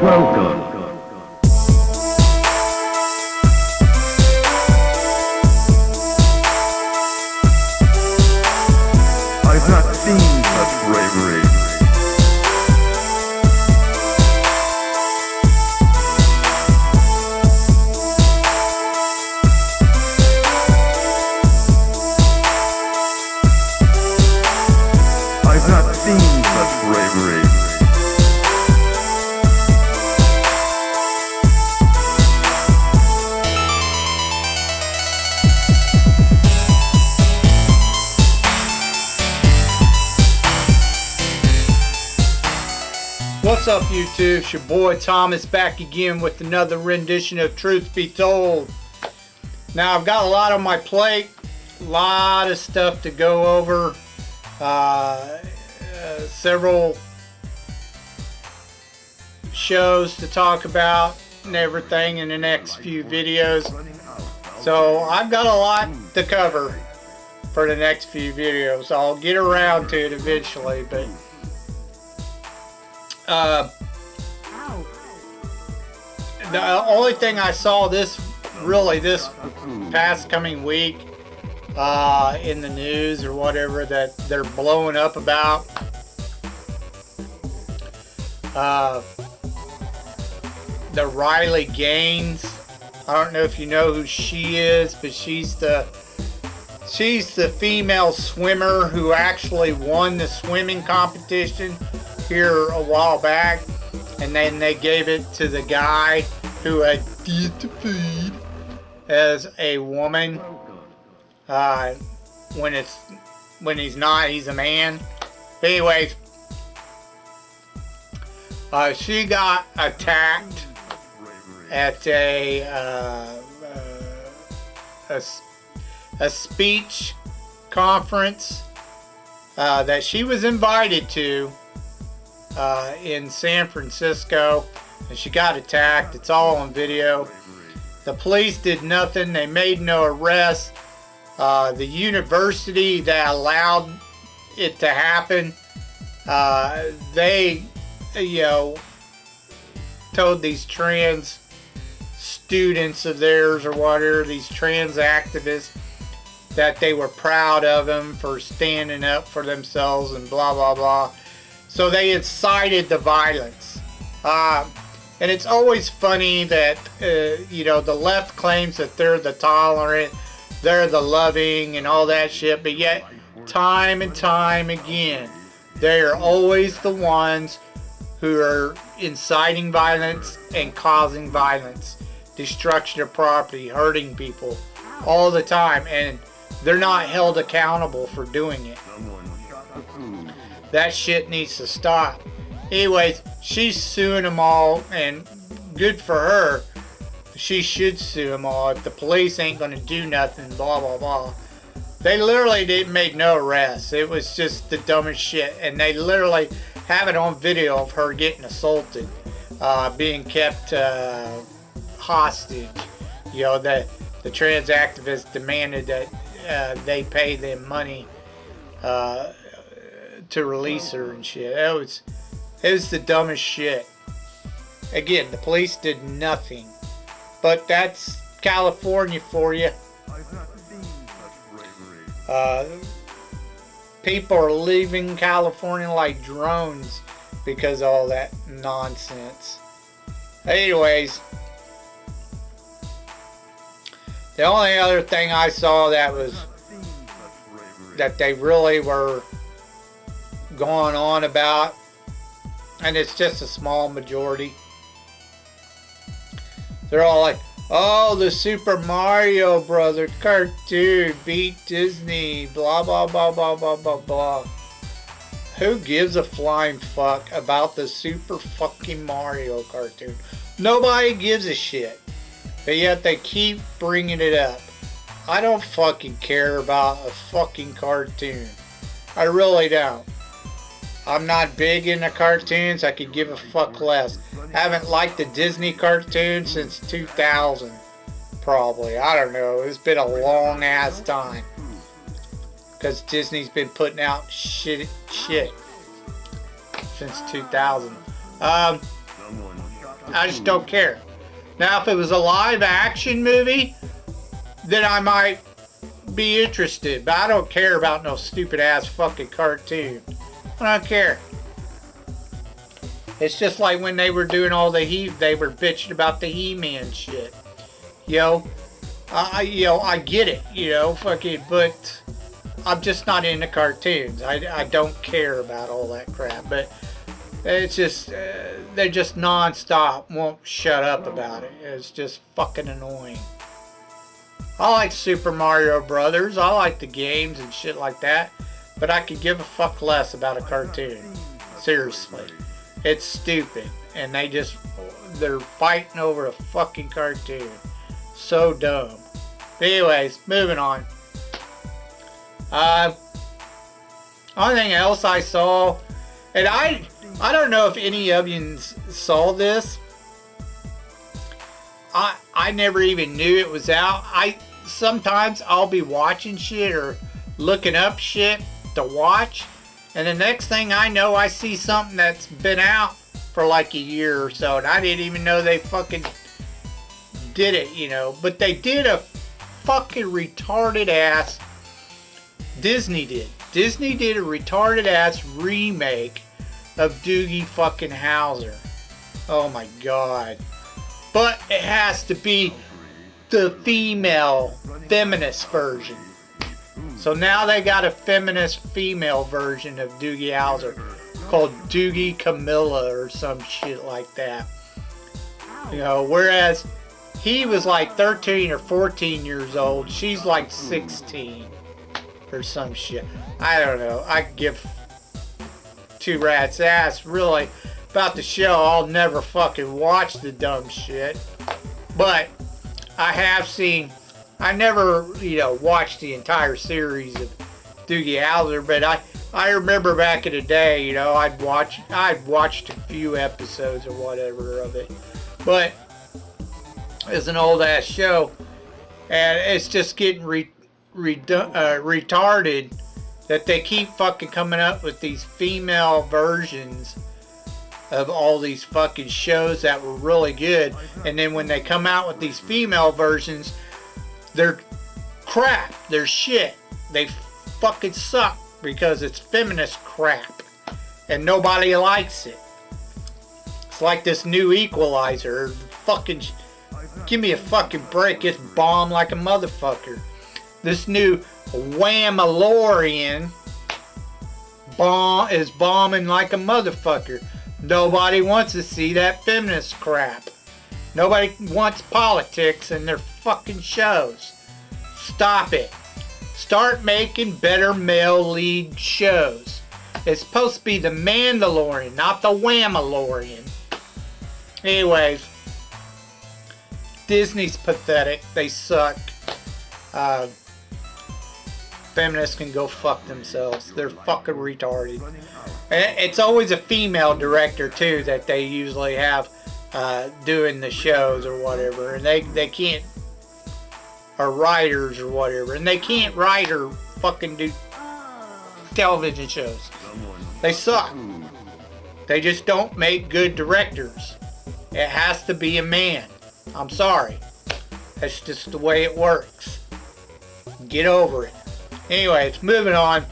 Welcome. I've not seen such bravery. I've not seen such bravery. What's up, YouTube? It's your boy Thomas back again with another rendition of Truth Be Told. Now, I've got a lot on my plate, a lot of stuff to go over, several shows to talk about and everything in the next few videos. So I've got a lot to cover for the next few videos. I'll get around to it eventually, but the only thing I saw this past coming week in the news or whatever that they're blowing up about the Riley Gaines. I don't know if you know who she is, but she's the female swimmer who actually won the swimming competition here a while back, and then they gave it to the guy who had identified as a woman when he's not, he's a man. But anyways, she got attacked at a speech conference that she was invited to in San Francisco, and she got attacked. It's all on video. The police did nothing. They made no arrests. The university that allowed it to happen, they, told these trans students of theirs or whatever, these trans activists, that they were proud of them for standing up for themselves and blah blah blah. So they incited the violence. And it's always funny that, the left claims that they're the tolerant, they're the loving and all that shit, but yet, time and time again, they are always the ones who are inciting violence and causing violence, destruction of property, hurting people, all the time, and they're not held accountable for doing it. That shit needs to stop. Anyways, she's suing them all, and good for her. She should sue them all if the police ain't gonna do nothing, blah blah blah. They literally didn't make no arrests. It was just the dumbest shit, and they literally have it on video of her getting assaulted, being kept hostage. The trans activists demanded that they pay them money to release her and shit. It was the dumbest shit. Again, the police did nothing. But that's California for you. People are leaving California like drones because of all that nonsense. Anyways, the only other thing I saw that they really were going on about, and it's just a small majority, they're all like, oh, the Super Mario Brothers cartoon beat Disney, blah blah blah blah blah blah blah. Who gives a flying fuck about the Super fucking Mario cartoon? Nobody gives a shit, but yet they keep bringing it up. I don't fucking care about a fucking cartoon. I really don't. I'm not big into cartoons. I could give a fuck less. Haven't liked the Disney cartoon since 2000, probably. I don't know. It's been a long ass time. Because Disney's been putting out shit since 2000. I just don't care. Now, if it was a live action movie, then I might be interested. But I don't care about no stupid ass fucking cartoon. I don't care. It's just like when they were doing all the they were bitching about the He-Man shit. I get it, fucking, but I'm just not into cartoons. I don't care about all that crap, but it's just, they're just non-stop, won't shut up about it. It's just fucking annoying. I like Super Mario Brothers, I like the games and shit like that, but I could give a fuck less about a cartoon. Seriously. It's stupid, and they're fighting over a fucking cartoon. So dumb. Anyways, moving on. Only thing else I saw, and I don't know if any of you saw this. I never even knew it was out. Sometimes I'll be watching shit or looking up shit to watch, and the next thing I know, I see something that's been out for like a year or so, and I didn't even know they fucking did it, But they did a fucking retarded ass. Disney did. Disney did a retarded ass remake of Doogie fucking Howser. Oh my god. But it has to be the feminist version. So now they got a feminist female version of Doogie Howser called Doogie Camilla or some shit like that. Whereas he was like 13 or 14 years old, she's like 16 or some shit. I don't know. I give two rats ass really about the show. I'll never fucking watch the dumb shit. But I never, watched the entire series of Doogie Howser, but I remember back in the day, I'd watched a few episodes or whatever of it. But it's an old ass show, and it's just getting retarded that they keep fucking coming up with these female versions of all these fucking shows that were really good, and then when they come out with these female versions, they're crap, they're shit, they fucking suck because it's feminist crap and nobody likes it. It's like this new Equalizer, fucking give me a fucking break, it's bomb like a motherfucker. This new Whammalorian is bombing like a motherfucker. Nobody wants to see that feminist crap. Nobody wants politics in their fucking shows. Stop it. Start making better male lead shows. It's supposed to be the Mandalorian, not the Whammalorian. Anyways, Disney's pathetic. They suck. Feminists can go fuck themselves. They're fucking retarded. And it's always a female director too that they usually have doing the shows or whatever, and they can't, or writers or whatever, and they can't write or fucking do television shows. They suck. They just don't make good directors. It has to be a man. I'm sorry. That's just the way it works. Get over it. Anyways, moving on.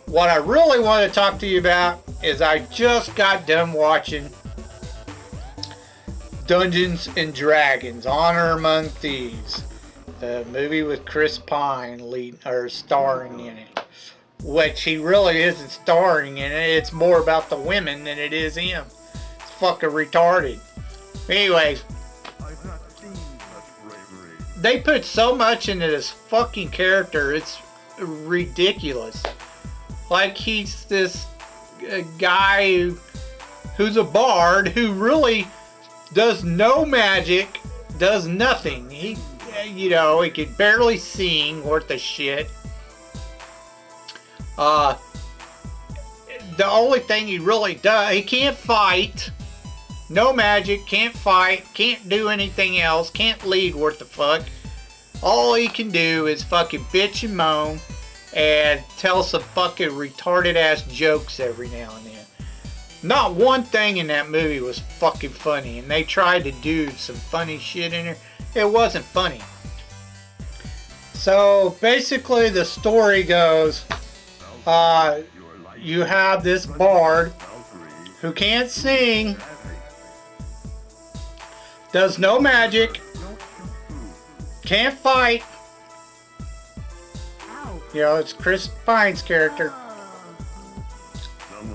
What I really want to talk to you about is I just got done watching Dungeons and Dragons: Honor Among Thieves, the movie with Chris Pine starring in it. Which he really isn't starring in it. It's more about the women than it is him. It's fucking retarded. Anyways, they put so much into this fucking character, it's ridiculous. Like he's this guy who's a bard who really does no magic, does nothing. He can barely sing worth a shit. The only thing he really does, he can't fight. No magic, can't fight, can't do anything else, can't lead worth the fuck. All he can do is fucking bitch and moan and tell some fucking retarded ass jokes every now and then. Not one thing in that movie was fucking funny, and they tried to do some funny shit in there. It wasn't funny. So basically the story goes, you have this bard who can't sing, does no magic, can't fight. You know, it's Chris Pine's character.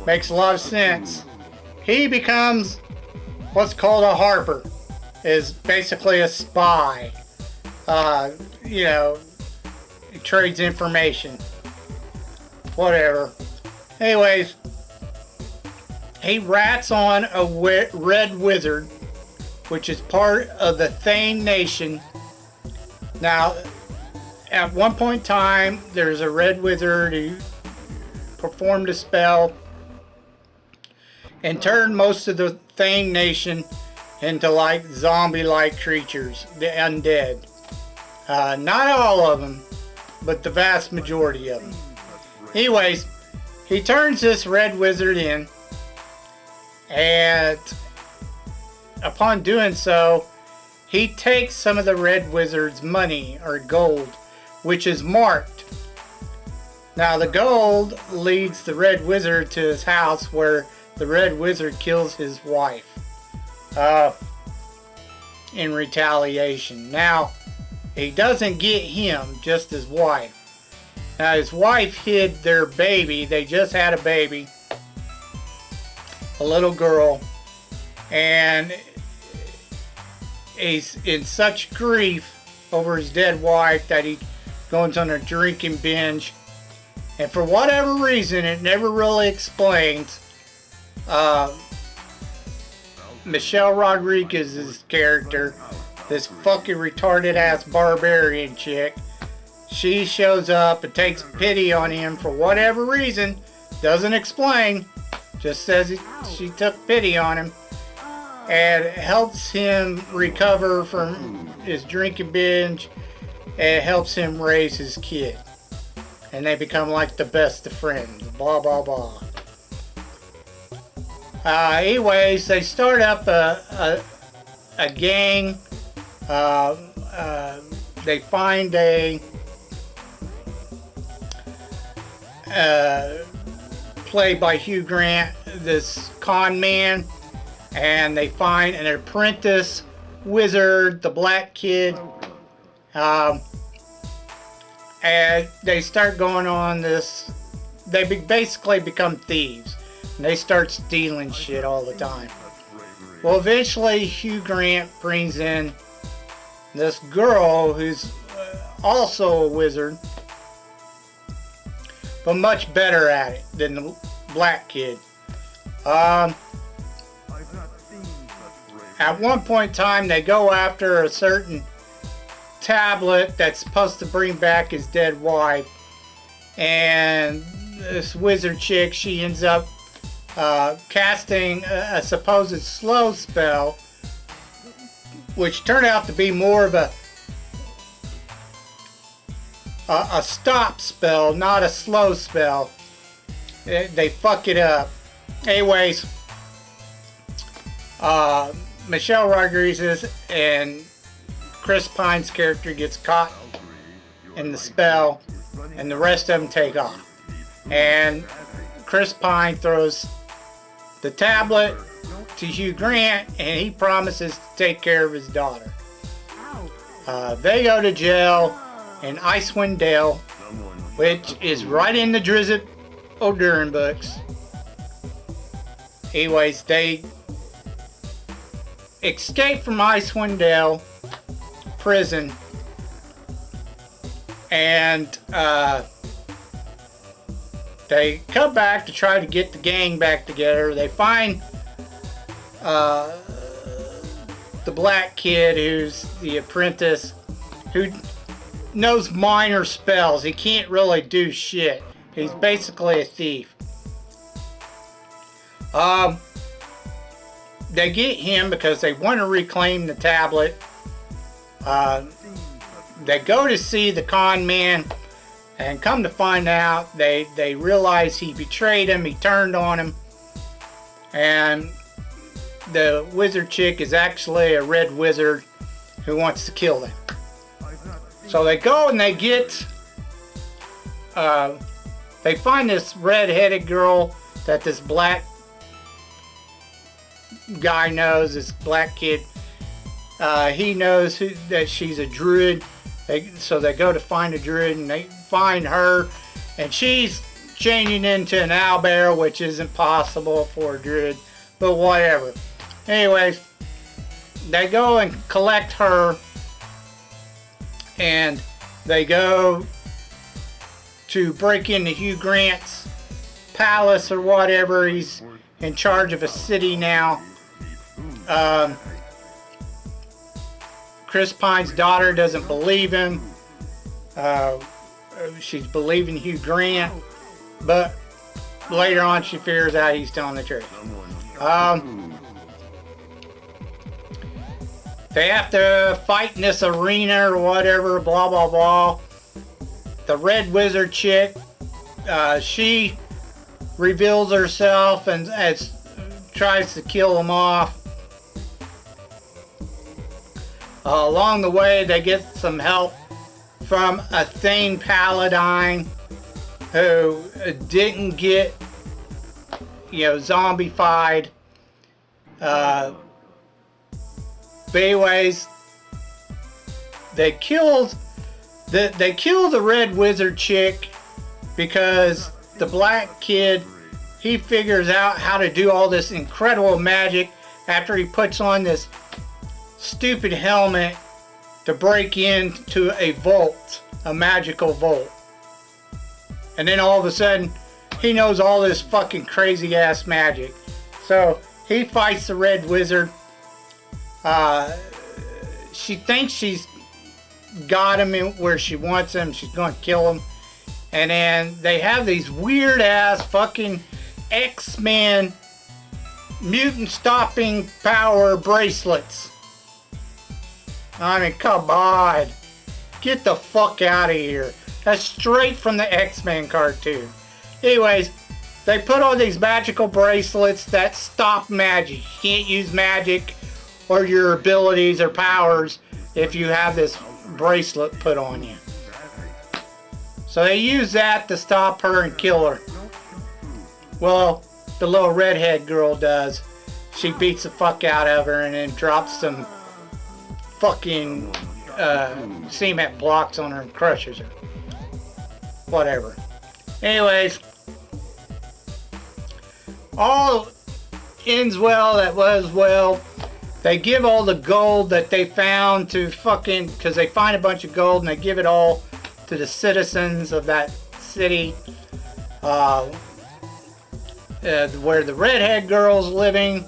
Makes a lot of sense. He becomes what's called a harper. Is basically a spy. You know, he trades information. Whatever. Anyways, he rats on a red wizard, which is part of the Thane Nation. Now, at one point in time, there's a red wizard who performed a spell and turned most of the Thane Nation into like zombie-like creatures, the undead. Not all of them, but the vast majority of them. Anyways, he turns this red wizard in, and upon doing so, he takes some of the red wizard's money or gold, which is marked. Now the gold leads the red wizard to his house, where the red wizard kills his wife in retaliation. Now he doesn't get him, just his wife. Now his wife hid their baby. They just had a baby, a little girl, and he's in such grief over his dead wife that he goes on a drinking binge. And for whatever reason, it never really explains, Michelle Rodriguez's character, this fucking retarded ass barbarian chick, she shows up and takes pity on him for whatever reason. Doesn't explain, just says she took pity on him and helps him recover from his drinking binge and helps him raise his kid. And they become like the best of friends. Blah, blah, blah. Anyways, they start up a gang. They find a played by Hugh Grant, this con man, and they find an apprentice wizard, the black kid, and they start going on this. They basically become thieves, and they start stealing shit all the time. Well, eventually Hugh Grant brings in this girl who's also a wizard, but much better at it than the black kid. At one point in time, they go after a certain tablet that's supposed to bring back his dead wife, and this wizard chick, she ends up casting a supposed slow spell, which turned out to be more of a stop spell, not a slow spell. They fuck it up. Anyways, Michelle Rodriguez and Chris Pine's character gets caught in the spell, and the rest of them take off. And Chris Pine throws the tablet to Hugh Grant, and he promises to take care of his daughter. They go to jail in Icewind Dale, which is right in the Drizzt O'Durin books. Anyways, they escape from Icewind Dale prison, and they come back to try to get the gang back together. They find the black kid, who's the apprentice, who knows minor spells. He can't really do shit. He's basically a thief. They get him because they want to reclaim the tablet. They go to see the con man And come to find out, they realize he betrayed him, he turned on him, and the wizard chick is actually a red wizard who wants to kill them. So they go and they get, they find this red-headed girl that this black guy knows, this black kid. He knows that she's a druid. So they go to find a druid and they find her, and she's changing into an owlbear, which isn't possible for a druid, but whatever. Anyways, they go and collect her, and they go to break into Hugh Grant's palace or whatever. He's in charge of a city now. Chris Pine's daughter doesn't believe him. She's believing Hugh Grant, but later on she figures out he's telling the truth. They have to fight in this arena or whatever, blah blah blah. The red wizard chick, she reveals herself and tries to kill them off. Along the way, they get some help from a Thane Paladine who didn't get, zombified. But anyways, they kill the red wizard chick because the black kid, he figures out how to do all this incredible magic after he puts on this stupid helmet to break into a vault, a magical vault. And then all of a sudden, he knows all this fucking crazy ass magic. So he fights the red wizard. She thinks she's got him in where she wants him. She's going to kill him. And then they have these weird ass fucking X-Men mutant stopping power bracelets. I mean, come on. Get the fuck out of here. That's straight from the X-Men cartoon. Anyways, they put on these magical bracelets that stop magic. You can't use magic or your abilities or powers if you have this bracelet put on you. So they use that to stop her and kill her. Well, the little redhead girl does. She beats the fuck out of her and then drops some fucking cement blocks on her and crushes her. Whatever. Anyways, all ends well that was well. They give all the gold that they found to fucking, because they find a bunch of gold and they give it all to the citizens of that city where the redhead girl's living.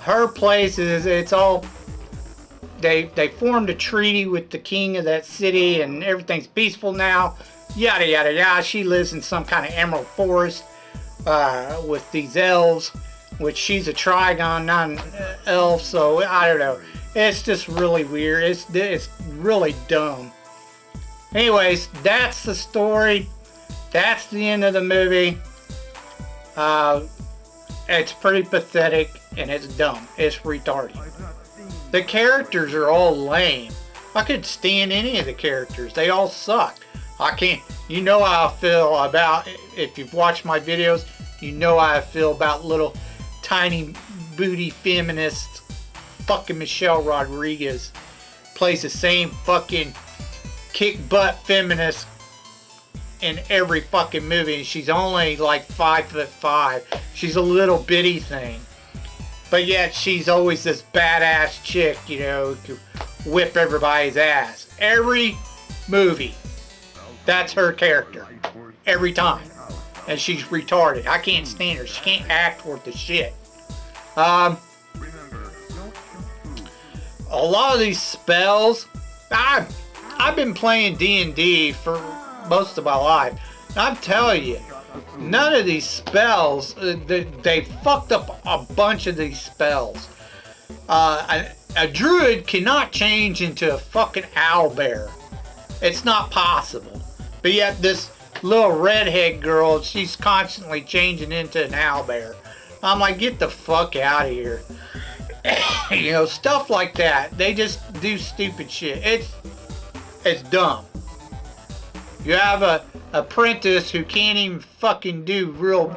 Her place is, it's all, they formed a treaty with the king of that city and everything's peaceful now, yada yada yada. She lives in some kind of emerald forest with these elves, which she's a Trigon, not an elf, so I don't know. It's just really weird. It's really dumb. Anyways, that's the story. That's the end of the movie. It's pretty pathetic and it's dumb. It's retarded. The characters are all lame. I could stand any of the characters. They all suck. I can't. You know how I feel about, if you've watched my videos, you know how I feel about little tiny booty feminist fucking Michelle Rodriguez. Plays the same fucking kick butt feminist in every fucking movie. She's only like 5'5". She's a little bitty thing. But yet she's always this badass chick, you know, to whip everybody's ass. Every movie, that's her character. Every time. And she's retarded. I can't stand her. She can't act worth the shit. A lot of these spells, I've been playing D&D for most of my life. And I'm telling you, none of these spells, they fucked up a bunch of these spells. A druid cannot change into a fucking owlbear. It's not possible. But yet this little redhead girl. She's constantly changing into an owlbear. I'm like, get the fuck out of here. You know, stuff like that. They just do stupid shit. It's dumb. You have a apprentice who can't even fucking do real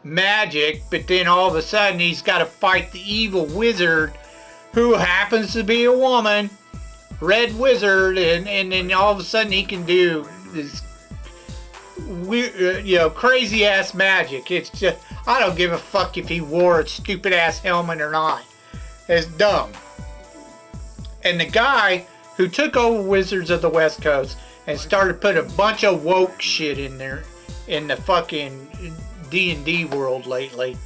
magic, but then all of a sudden he's got to fight the evil wizard who happens to be a woman, red wizard, and then all of a sudden he can do this weird, you know, crazy ass magic. It's just, I don't give a fuck if he wore a stupid ass helmet or not. It's dumb. And the guy who took over Wizards of the West Coast and started putting a bunch of woke shit in there in the fucking D&D world lately,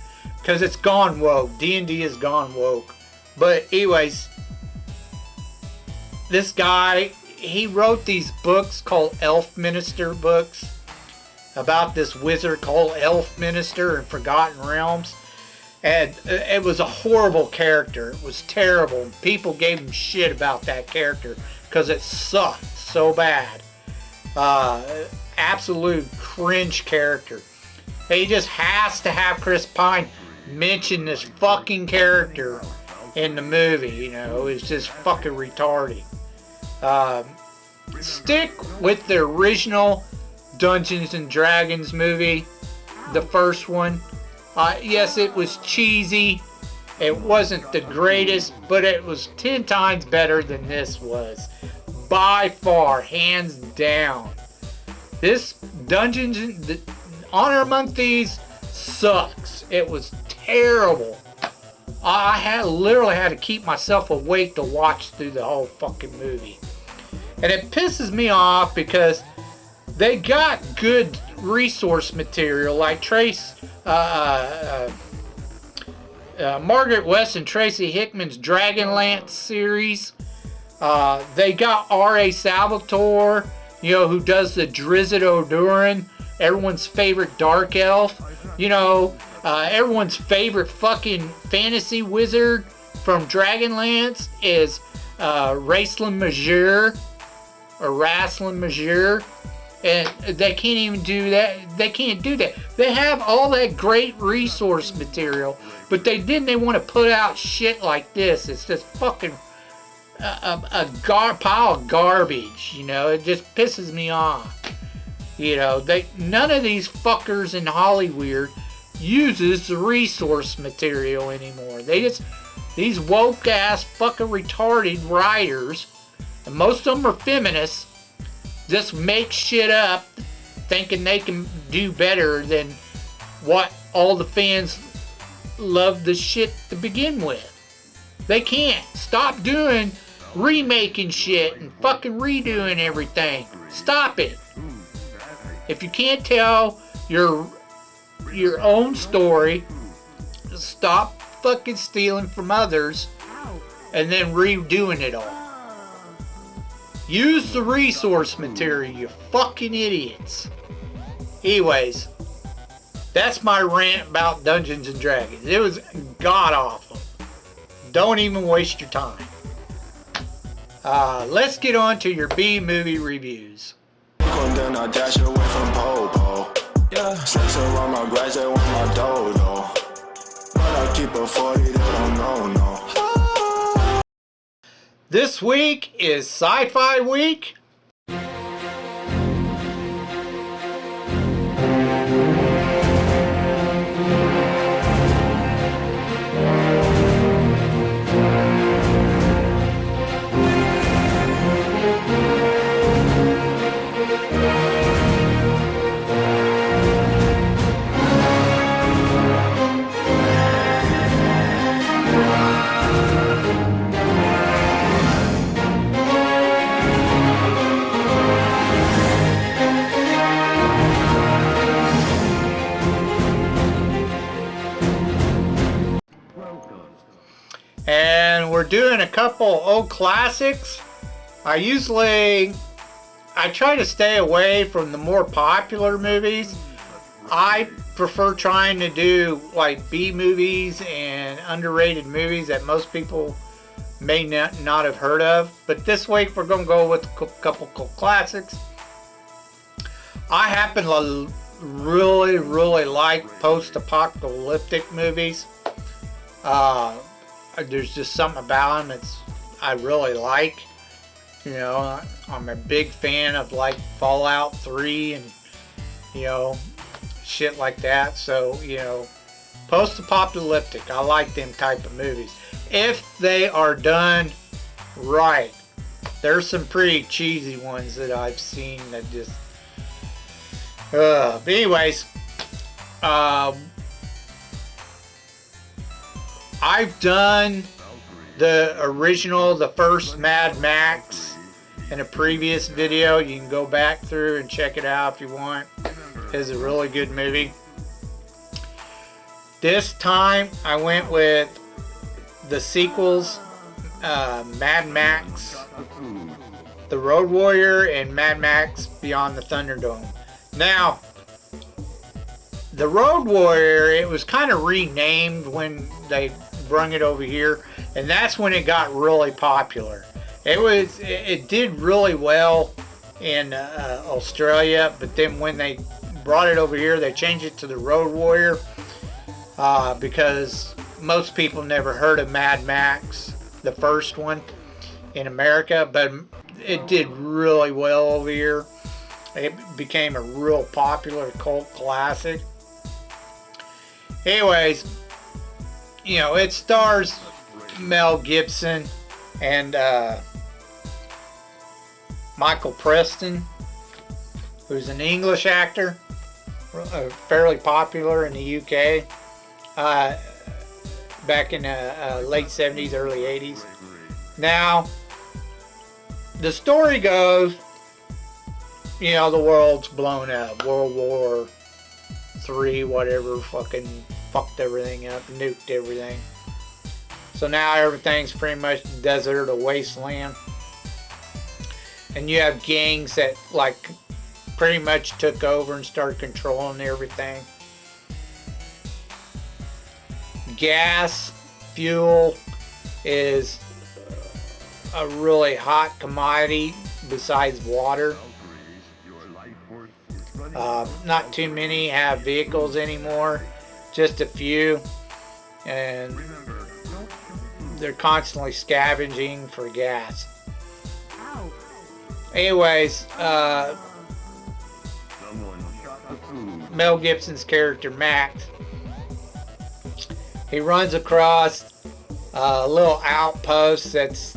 because it's gone woke. D&D has gone woke. But anyways, this guy, he wrote these books called Elf Minister books about this wizard called Elf Minister in Forgotten Realms. And it was a horrible character. It was terrible. People gave him shit about that character because it sucked so bad. Absolute cringe character. He just has to have Chris Pine mention this fucking character in the movie. You know, it's just fucking retarded. Stick with the original Dungeons and Dragons movie, the first one. Yes, it was cheesy. It wasn't the greatest, but it was 10 times better than this was. By far, hands down. This Dungeons, Honor Among Thieves sucks. It was terrible. I literally had to keep myself awake to watch through the whole fucking movie. And it pisses me off because they got good resource material like Margaret West and Tracy Hickman's Dragonlance series. They got R.A. Salvatore, you know, who does the Drizzt Do'Urden, everyone's favorite dark elf. You know, everyone's favorite fucking fantasy wizard from Dragonlance is Raistlin Majeur, or Raistlin Majeur. And they can't even do that. They can't do that. They have all that great resource material, but they want to put out shit like this. It's just fucking pile of garbage. You know, it just pisses me off. You know, none of these fuckers in Hollywood uses the resource material anymore. These woke ass fucking retarded writers, and most of them are feminists, just make shit up thinking they can do better than what all the fans love the shit to begin with. They can't. Stop doing remaking shit and fucking redoing everything. Stop it. If you can't tell your own story, stop fucking stealing from others and then redoing it all. Use the resource material, you fucking idiots. Anyways, that's my rant about Dungeons and Dragons. It was god awful. Don't even waste your time. Let's get on to your B movie reviews. Then I dash away from Popo. Yeah, sex around my graduate with my dodo. But I keep a 40, they don't know, no. This week is Sci-Fi Week. And we're doing a couple old classics. I try to stay away from the more popular movies. I prefer trying to do like B movies and underrated movies that most people may not have heard of. But this week we're going to go with a couple classics. I happen to really, really like post-apocalyptic movies. There's just something about them I really like. You know, I'm a big fan of like Fallout 3 and, you know, shit like that. So, you know, post-apocalyptic, I like them type of movies. If they are done right. There's some pretty cheesy ones that I've seen that just... but anyways, I've done the original, the first Mad Max in a previous video. You can go back through and check it out if you want. It's a really good movie. This time I went with the sequels, Mad Max, The Road Warrior, and Mad Max Beyond the Thunderdome. Now, The Road Warrior, it was kind of renamed when they brung it over here, and that's when it got really popular. It did really well in Australia, but then when they brought it over here, they changed it to The Road Warrior because most people never heard of Mad Max, the first one, in America, but it did really well over here. It became a real popular cult classic. Anyways, you know, it stars Mel Gibson and Michael Preston, who's an English actor, fairly popular in the UK back in the late 70s, early 80s. Now, the story goes, you know, the world's blown up. World War III, whatever, fucking fucked everything up, nuked everything. So now everything's pretty much desert, a wasteland. And you have gangs that, like, pretty much took over and started controlling everything. Gas, fuel is a really hot commodity besides water. Not too many have vehicles anymore, just a few, and they're constantly scavenging for gas. Anyways, Mel Gibson's character Max, he runs across a little outpost that's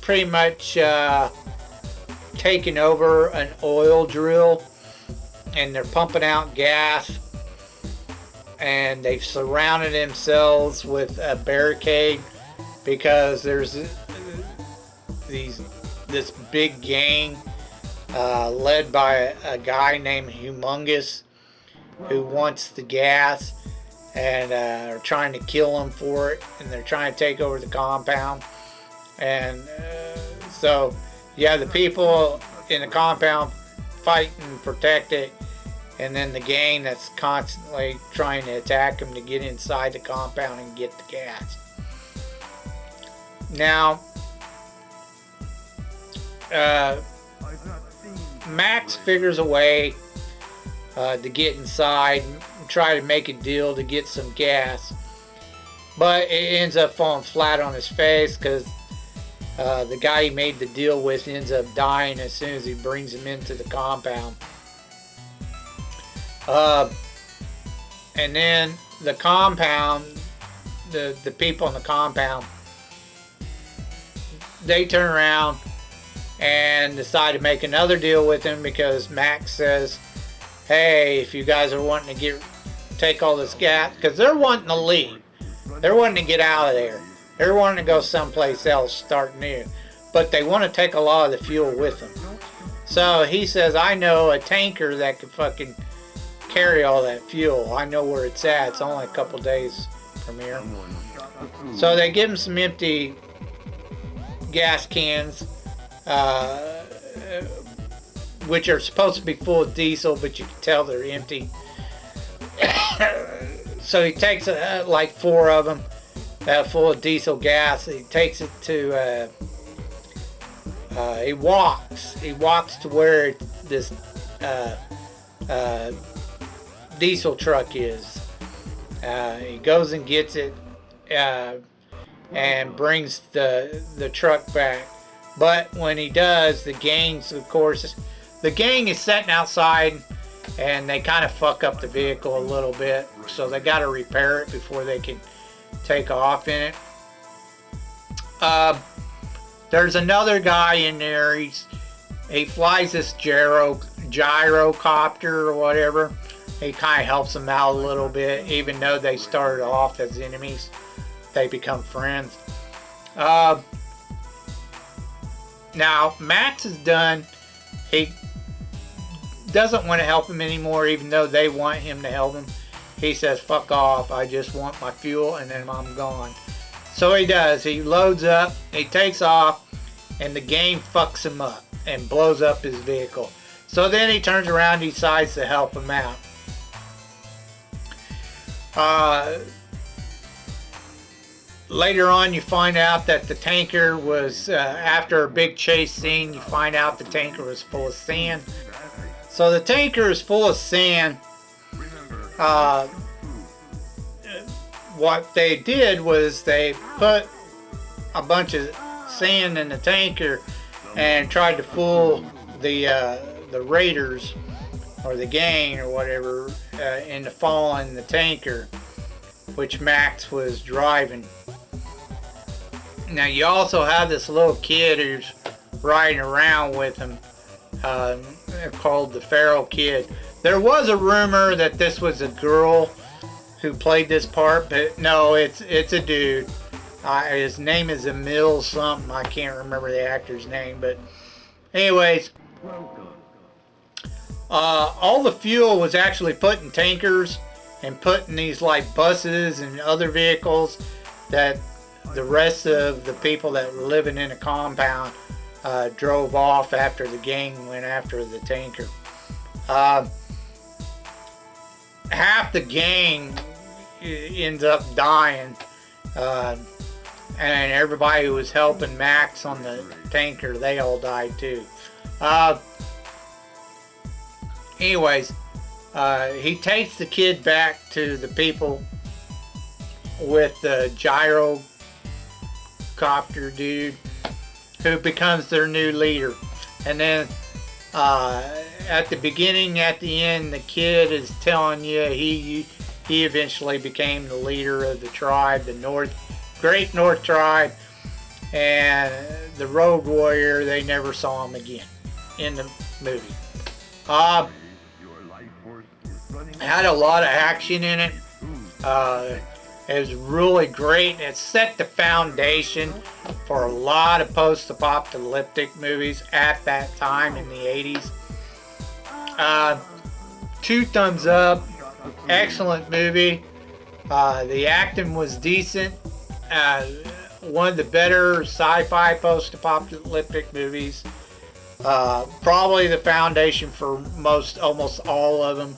pretty much taken over an oil drill, and they're pumping out gas, and they've surrounded themselves with a barricade because there's this big gang led by a guy named Humongous who wants the gas, and are trying to kill him for it, and they're trying to take over the compound. And so you have the people in the compound fight and protect it, and then the gang that's constantly trying to attack them to get inside the compound and get the gas. Now, Max figures a way to get inside and try to make a deal to get some gas, but it ends up falling flat on his face because the guy he made the deal with ends up dying as soon as he brings him into the compound. And then the compound, the people in the compound, they turn around and decide to make another deal with him because Max says, hey, if you guys are wanting to take all this gas, because they're wanting to leave. They're wanting to get out of there. They're wanting to go someplace else, start new. But they want to take a lot of the fuel with them. So he says, I know a tanker that could fucking carry all that fuel. I know where it's at. It's only a couple days from here. So they give him some empty gas cans, which are supposed to be full of diesel, but you can tell they're empty. So he takes like 4 of them full of diesel gas. He takes it to he walks to where this diesel truck is. He goes and gets it and brings the truck back. But when he does, the gang's, of course, the gang is sitting outside and they kind of fuck up the vehicle a little bit. So they got to repair it before they can take off in it. There's another guy in there. He flies this gyrocopter or whatever. He kind of helps them out a little bit, even though they started off as enemies. They become friends. Now, Max is done. He doesn't want to help him anymore, even though they want him to help him. He says, fuck off, I just want my fuel and then I'm gone. So he does. He loads up, he takes off, and the game fucks him up and blows up his vehicle. So then he turns around and decides to help him out. Later on, you find out that the tanker was, after a big chase scene, you find out the tanker was full of sand. So the tanker is full of sand. What they did was they put a bunch of sand in the tanker and tried to fool the raiders or the gang or whatever into following the tanker, which Max was driving. Now you also have this little kid who's riding around with him, called the Feral Kid. There was a rumor that this was a girl who played this part, but no, it's a dude. His name is Emil something. I can't remember the actor's name, but anyways, all the fuel was actually put in tankers and put in these like buses and other vehicles that the rest of the people that were living in the compound drove off after the gang went after the tanker. Half the gang ends up dying, and everybody who was helping Max on the tanker, they all died too. Anyways, he takes the kid back to the people with the gyrocopter dude, who becomes their new leader. And then at the beginning, at the end, the kid is telling you he eventually became the leader of the tribe, the Great North Tribe, and the Road Warrior, they never saw him again in the movie. Had a lot of action in it. It was really great. It set the foundation for a lot of post-apocalyptic movies at that time in the 80s. 2 thumbs up. Excellent movie. The acting was decent. One of the better sci-fi post-apocalyptic movies. Probably the foundation for almost all of them.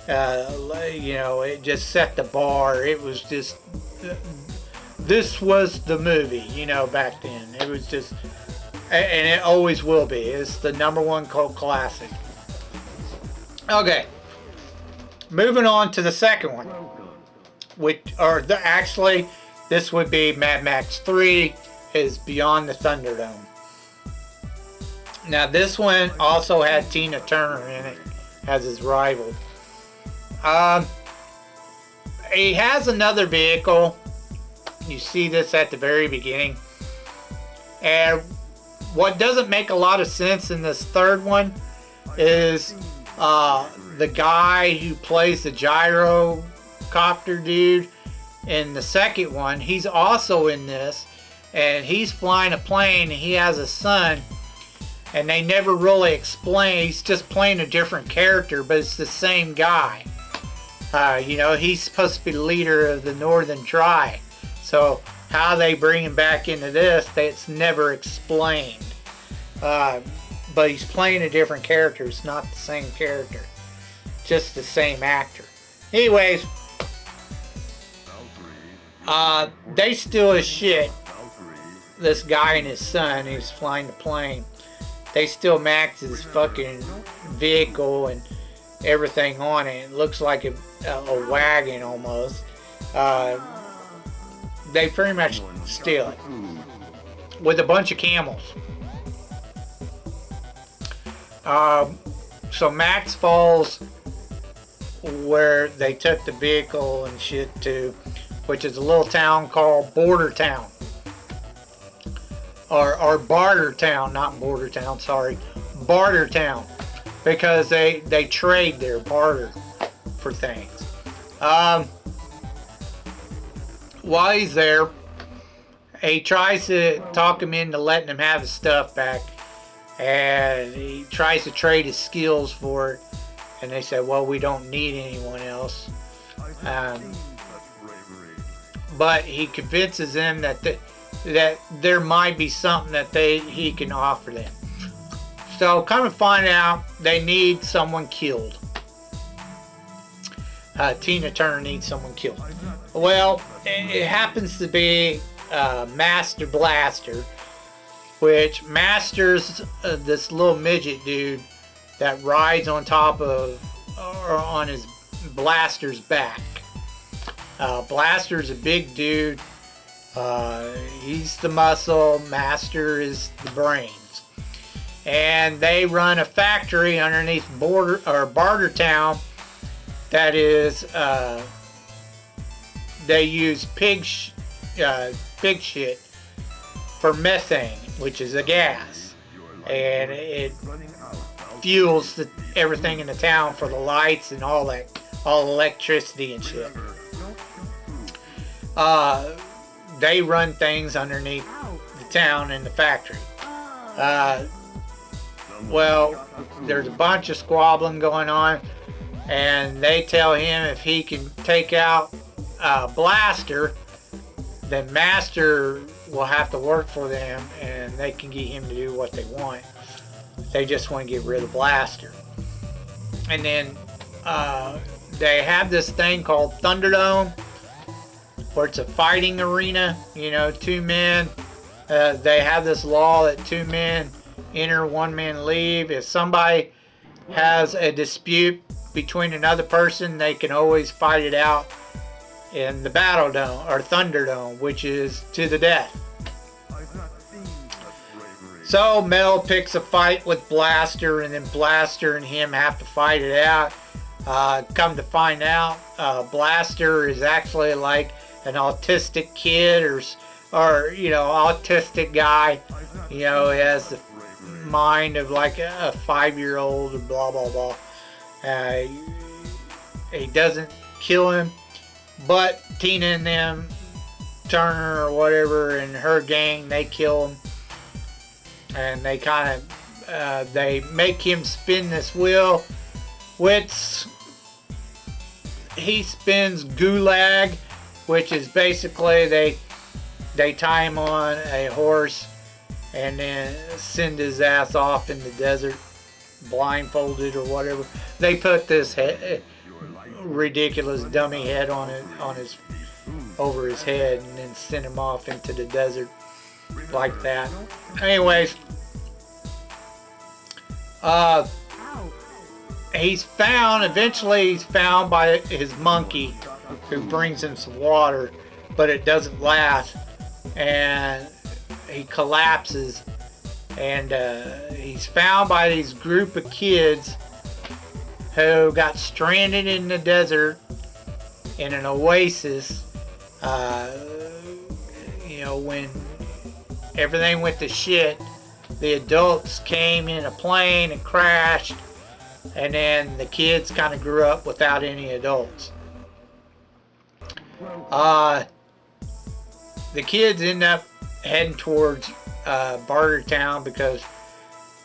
You know, it just set the bar. It was just, this was the movie, you know, back then. It was just, and it always will be. It's the #1 cult classic. Okay, moving on to the second one, actually, this would be Mad Max 3 is Beyond the Thunderdome. Now this one also had Tina Turner in it as his rival. He has another vehicle. You see this at the very beginning. And what doesn't make a lot of sense in this third one is the guy who plays the gyrocopter dude in the second one. He's also in this, and he's flying a plane, and he has a son, and they never really explain. He's just playing a different character, but it's the same guy. You know, he's supposed to be the leader of the Northern Tribe. So how they bring him back into this, it's never explained. But he's playing a different character. It's not the same character. Just the same actor. Anyways, they steal his shit. This guy and his son, who's flying the plane. They steal Max's fucking vehicle, and everything on it. It looks like a wagon almost. They pretty much steal it with a bunch of camels. So Max falls where they took the vehicle and shit to, which is a little town called Border Town. Or Barter Town, not Border Town, sorry. Barter Town. Because they trade there, barter for things. While he's there, he tries to talk him into letting him have his stuff back. And he tries to trade his skills for it. And they say, well, we don't need anyone else. But he convinces them that there might be something that he can offer them. So come to find out, they need someone killed. Tina Turner needs someone killed. Well, it happens to be Master Blaster, which masters this little midget dude that rides on top of, or on his Blaster's back. Blaster's a big dude. He's the muscle. Master is the brains. And they run a factory underneath Barter Town that is, they use pig shit for methane, which is a gas. And it fuels everything in the town for the lights and all electricity and shit. They run things underneath the town and the factory. Well, there's a bunch of squabbling going on, and they tell him if he can take out Blaster, then Master will have to work for them, and they can get him to do what they want. They just want to get rid of Blaster. And then they have this thing called Thunderdome, where it's a fighting arena. You know, two men. They have this law that two men enter, one man leave. If somebody has a dispute between another person, they can always fight it out in the Battle Dome, or Thunderdome, which is to the death. So Mel picks a fight with Blaster, and then Blaster and him have to fight it out. Come to find out, Blaster is actually like an autistic kid, or you know, autistic guy. You know, he has the mind of like a 5-year-old, or blah blah blah. He doesn't kill him, but Tina and them, Turner or whatever, and her gang, they kill him, and they kind of they make him spin this wheel, which he spins gulag, which is basically they tie him on a horse and then send his ass off in the desert, blindfolded or whatever. They put this ridiculous dummy head on his over his head, and then send him off into the desert like that. Anyways, eventually he's found by his monkey, who brings him some water, but it doesn't last, and he collapses, and he's found by these group of kids who got stranded in the desert in an oasis. You know, when everything went to shit, the adults came in a plane and crashed, and then the kids kind of grew up without any adults. The kids end up heading towards Barter Town because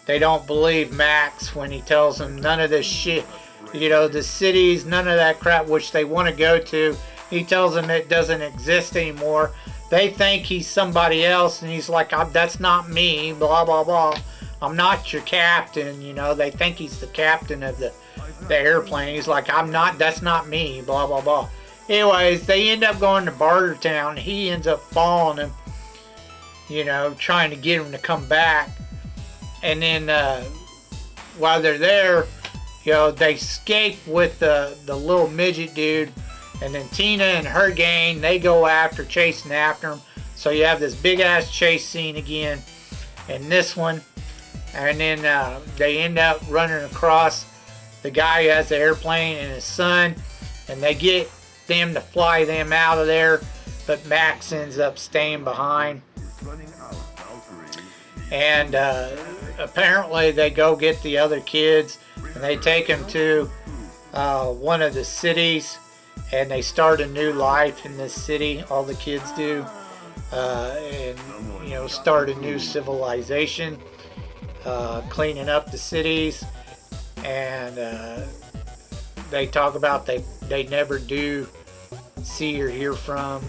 they don't believe Max when he tells them none of this shit, you know, the cities, none of that crap which they want to go to. He tells them it doesn't exist anymore. They think he's somebody else, and he's like, that's not me, blah blah blah. I'm not your captain, you know. They think he's the captain of the airplane. He's like, that's not me, blah blah blah. Anyways, they end up going to Barter Town. He ends up following him, you know, trying to get him to come back. And then while they're there, you know, they escape with the little midget dude, and then Tina and her gang, they go after, chasing after him. So you have this big ass chase scene again in this one, and then they end up running across the guy who has the airplane and his son, and they get them to fly them out of there, but Max ends up staying behind. And apparently they go get the other kids, and they take them to one of the cities, and they start a new life in this city. All the kids do, and you know, start a new civilization, cleaning up the cities. And they talk about they never do see or hear from,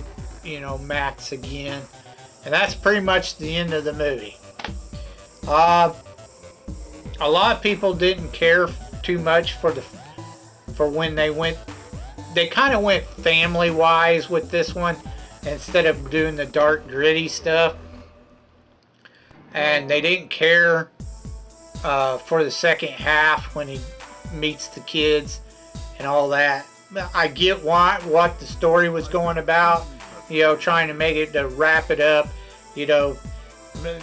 you know, Max again. And that's pretty much the end of the movie. A lot of people didn't care too much for when they went. They kind of went family wise with this one instead of doing the dark gritty stuff. And they didn't care for the second half when he meets the kids and all that. I get what the story was going about, you know, trying to make it, to wrap it up, you know,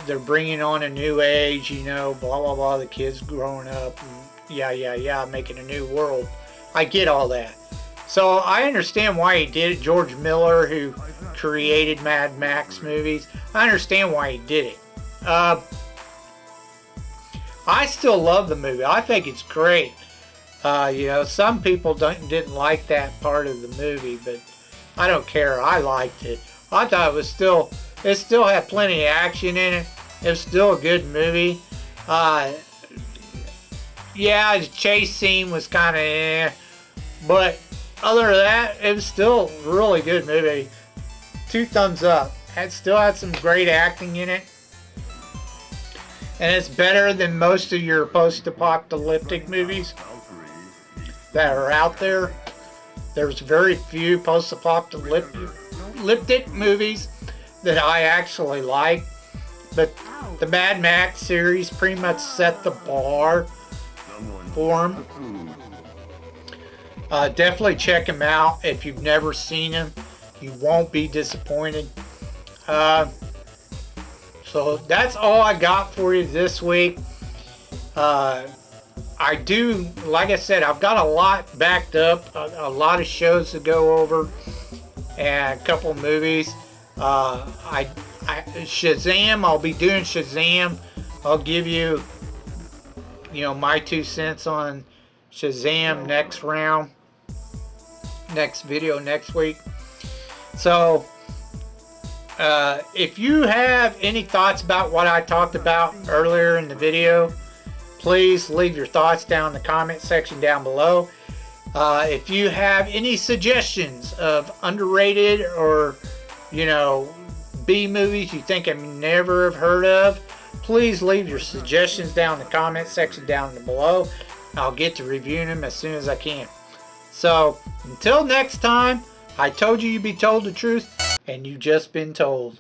they're bringing on a new age, you know, blah blah blah, the kids growing up, and yeah, making a new world. I get all that. So I understand why he did it. George Miller, who created Mad Max movies, I understand why he did it. I still love the movie. I think it's great. You know, some people didn't like that part of the movie, but I don't care. I liked it. I thought it still had plenty of action in it. It was still a good movie. Yeah, the chase scene was kind of but other than that, it was still a really good movie. 2 thumbs up. It still had some great acting in it. And it's better than most of your post-apocalyptic movies that are out there. There's very few post-apocalyptic movies that I actually like. But the Mad Max series pretty much set the bar for them. Definitely check them out if you've never seen them. You won't be disappointed. So that's all I got for you this week. I do, like I said, I've got a lot backed up, a lot of shows to go over, and a couple movies. Shazam, I'll be doing Shazam. I'll give you, you know, my 2 cents on Shazam next round, next video next week. So if you have any thoughts about what I talked about earlier in the video, please leave your thoughts down in the comment section down below. If you have any suggestions of underrated or, you know, B movies you think I never have heard of, please leave your suggestions down in the comment section down below. I'll get to reviewing them as soon as I can. So until next time, I told you you'd be told the truth, and you've just been told.